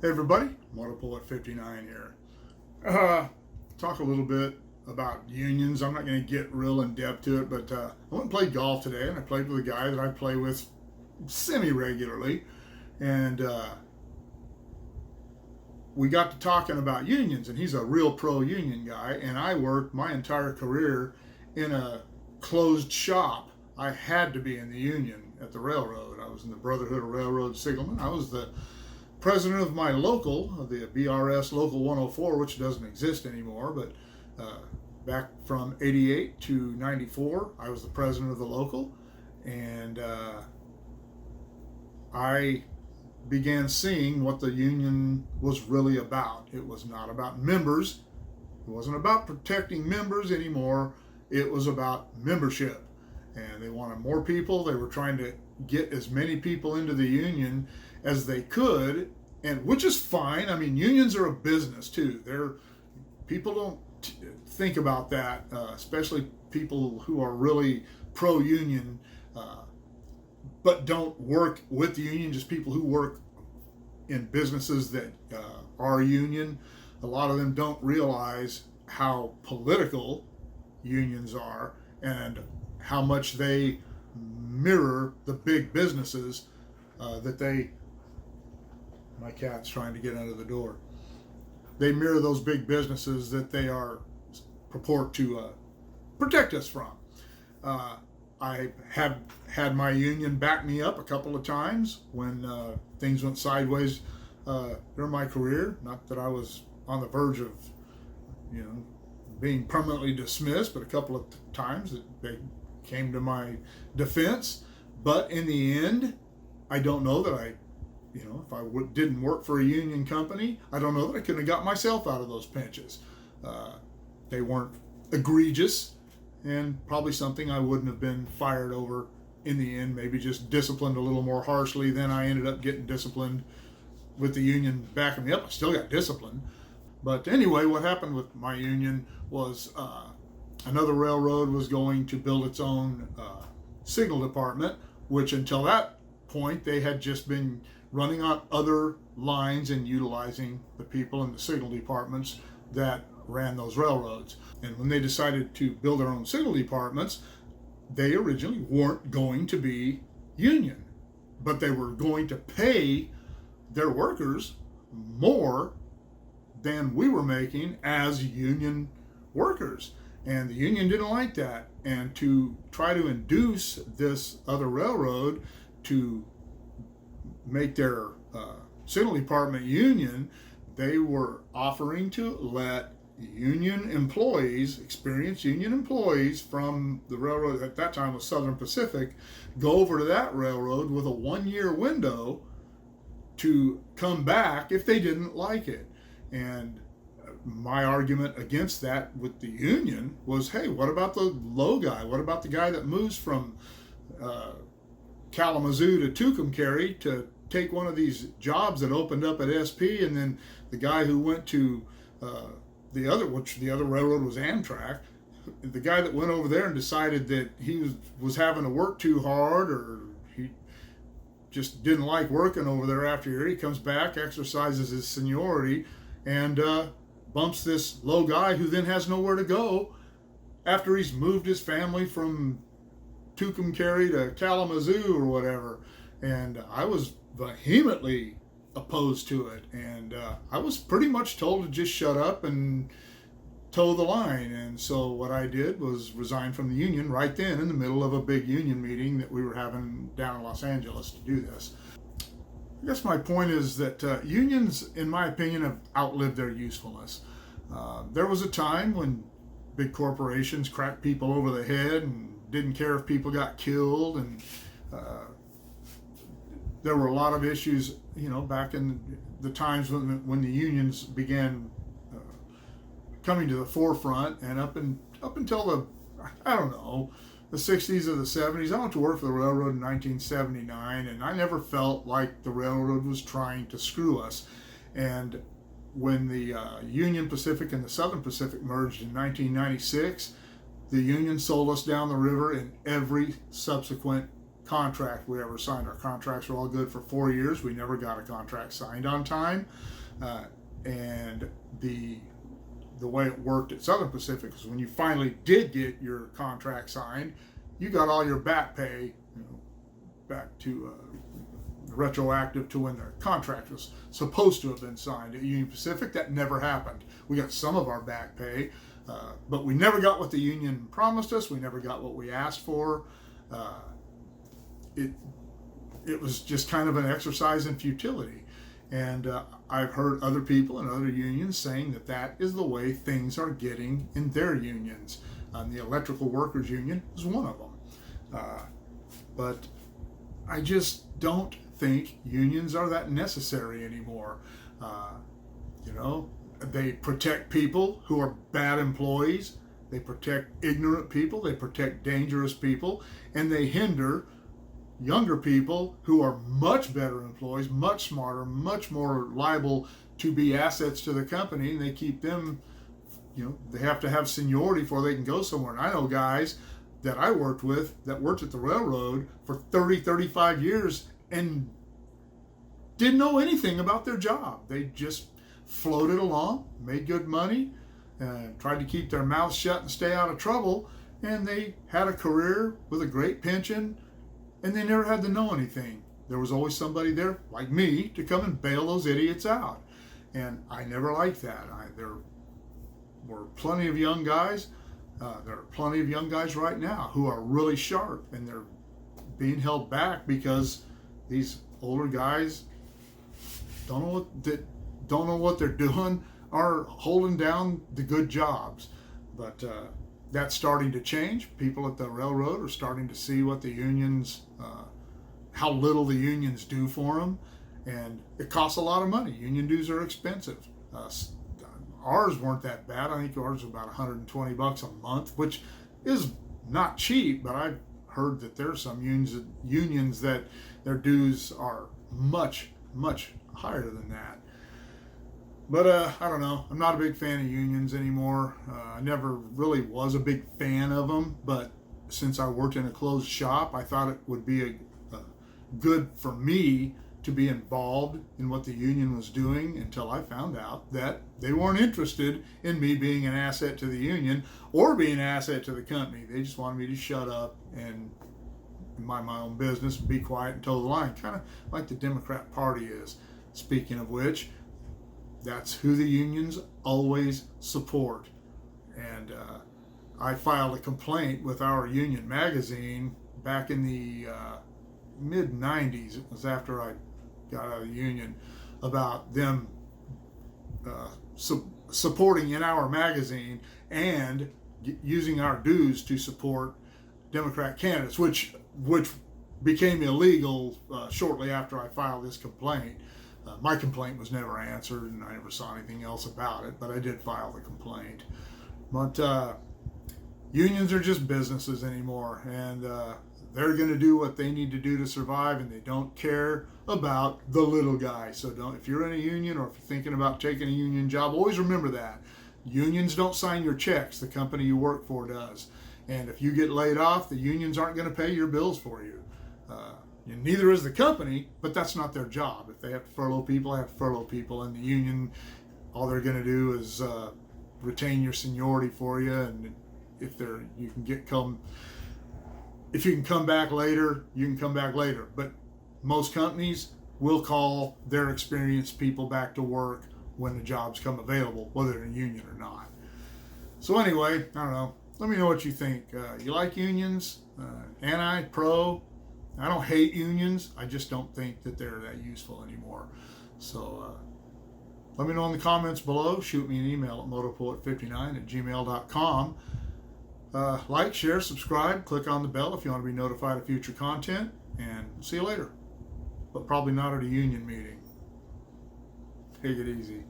Hey everybody, Motorpool at 59 here. Talk a little bit about unions. I'm not going to get real in depth to it, but I went and played golf today, and I played with a guy that I play with semi-regularly, and we got to talking about unions, and he's a real pro-union guy, and I worked my entire career in a closed shop. I had to be in the union at the railroad. I was in the Brotherhood of Railroad Signalmen. I was the president of my local, the BRS Local 104, which doesn't exist anymore, but back from 88 to 94, I was the president of the local, and I began seeing what the union was really about. It was not about members. It wasn't about protecting members anymore. It was about membership. And they wanted more people. They were trying to get as many people into the union as they could, and which is fine. I mean, unions are a business too. People don't think about that, especially people who are really pro-union, but don't work with the union. Just people who work in businesses that are union. A lot of them don't realize how political unions are and how much they mirror the big businesses that they. My cat's trying to get under the door. They mirror those big businesses that they purport to protect us from. I have had my union back me up a couple of times when things went sideways during my career. Not that I was on the verge of, being permanently dismissed, but a couple of times that they came to my defense. But in the end, I don't know that if I didn't work for a union company, I don't know that I couldn't have got myself out of those pinches. They weren't egregious, and probably something I wouldn't have been fired over in the end, maybe just disciplined a little more harshly. Then I ended up getting disciplined with the union backing me up. I still got disciplined. But anyway, what happened with my union was another railroad was going to build its own signal department, which until that point they had just been running on other lines and utilizing the people in the signal departments that ran those railroads. And when they decided to build their own signal departments, they originally weren't going to be union, but they were going to pay their workers more than we were making as union workers. And the union didn't like that. And to try to induce this other railroad to make their signal department union, they were offering to let union employees, experienced union employees from the railroad at that time was Southern Pacific, go over to that railroad with a 1-year window to come back if they didn't like it. And my argument against that with the union was, hey, what about the low guy? What about the guy that moves from Kalamazoo to Tucumcari to take one of these jobs that opened up at SP, and then the guy who went to the other railroad was Amtrak, the guy that went over there and decided that he was having to work too hard, or he just didn't like working over there after a year, he comes back, exercises his seniority, and bumps this low guy who then has nowhere to go after he's moved his family from Tucumcari to Kalamazoo or whatever. And I was vehemently opposed to it, and I was pretty much told to just shut up and toe the line. And so what I did was resign from the union right then in the middle of a big union meeting that we were having down in Los Angeles to do this. I guess my point is that unions, in my opinion, have outlived their usefulness. There was a time when big corporations cracked people over the head and didn't care if people got killed, and there were a lot of issues, back in the times when the unions began coming to the forefront, and up until the 60s or the 70s. I went to work for the railroad in 1979, and I never felt like the railroad was trying to screw us. And when the Union Pacific and the Southern Pacific merged in 1996, the union sold us down the river in every subsequent contract we ever signed. Our contracts were all good for 4 years. We never got a contract signed on time. And the way it worked at Southern Pacific is when you finally did get your contract signed, you got all your back pay, back to retroactive to when the contract was supposed to have been signed. At Union Pacific, that never happened. We got some of our back pay, but we never got what the union promised us. We never got what we asked for. It was just kind of an exercise in futility. And I've heard other people in other unions saying that that is the way things are getting in their unions. The Electrical Workers Union is one of them. But I just don't think unions are that necessary anymore. They protect people who are bad employees. They protect ignorant people. They protect dangerous people. And they hinder younger people who are much better employees, much smarter, much more liable to be assets to the company, and they keep them, they have to have seniority before they can go somewhere. And I know guys that I worked with that worked at the railroad for 30, 35 years and didn't know anything about their job. They just floated along, made good money, tried to keep their mouths shut and stay out of trouble, and they had a career with a great pension, and they never had to know anything. There was always somebody there, like me, to come and bail those idiots out. And I never liked that. There were plenty of young guys. There are plenty of young guys right now who are really sharp, and they're being held back because these older guys don't know what they're doing, are holding down the good jobs. But that's starting to change. People at the railroad are starting to see what the unions, how little the unions do for them, and it costs a lot of money. Union dues are expensive. Ours weren't that bad. I think ours was about $120 a month, which is not cheap, but I've heard that there's some unions that their dues are much, much higher than that. But I don't know. I'm not a big fan of unions anymore. I never really was a big fan of them, but since I worked in a closed shop, I thought it would be good for me to be involved in what the union was doing until I found out that they weren't interested in me being an asset to the union or being an asset to the company. They just wanted me to shut up and mind my own business and be quiet and toe the line, kind of like the Democrat Party is. Speaking of which, that's who the unions always support. And I filed a complaint with our union magazine back in the mid-90s. It was after I got out of the union, about them supporting in our magazine and using our dues to support Democrat candidates, which became illegal shortly after I filed this complaint. My complaint was never answered, and I never saw anything else about it, but I did file the complaint. But unions are just businesses anymore, and they're going to do what they need to do to survive, and they don't care about the little guy. So if you're in a union or if you're thinking about taking a union job, always remember that. Unions don't sign your checks. The company you work for does. And if you get laid off, the unions aren't going to pay your bills for you. And neither is the company, but that's not their job. If they have to furlough people, they have to furlough people. And the union, all they're going to do is retain your seniority for you. And if you can come back later, you can come back later. But most companies will call their experienced people back to work when the jobs come available, whether they're in a union or not. So anyway, I don't know. Let me know what you think. You like unions? Anti, pro? I don't hate unions. I just don't think that they're that useful anymore. So let me know in the comments below. Shoot me an email at motopoet59@gmail.com. Like, share, subscribe, click on the bell if you want to be notified of future content, and see you later. But probably not at a union meeting. Take it easy.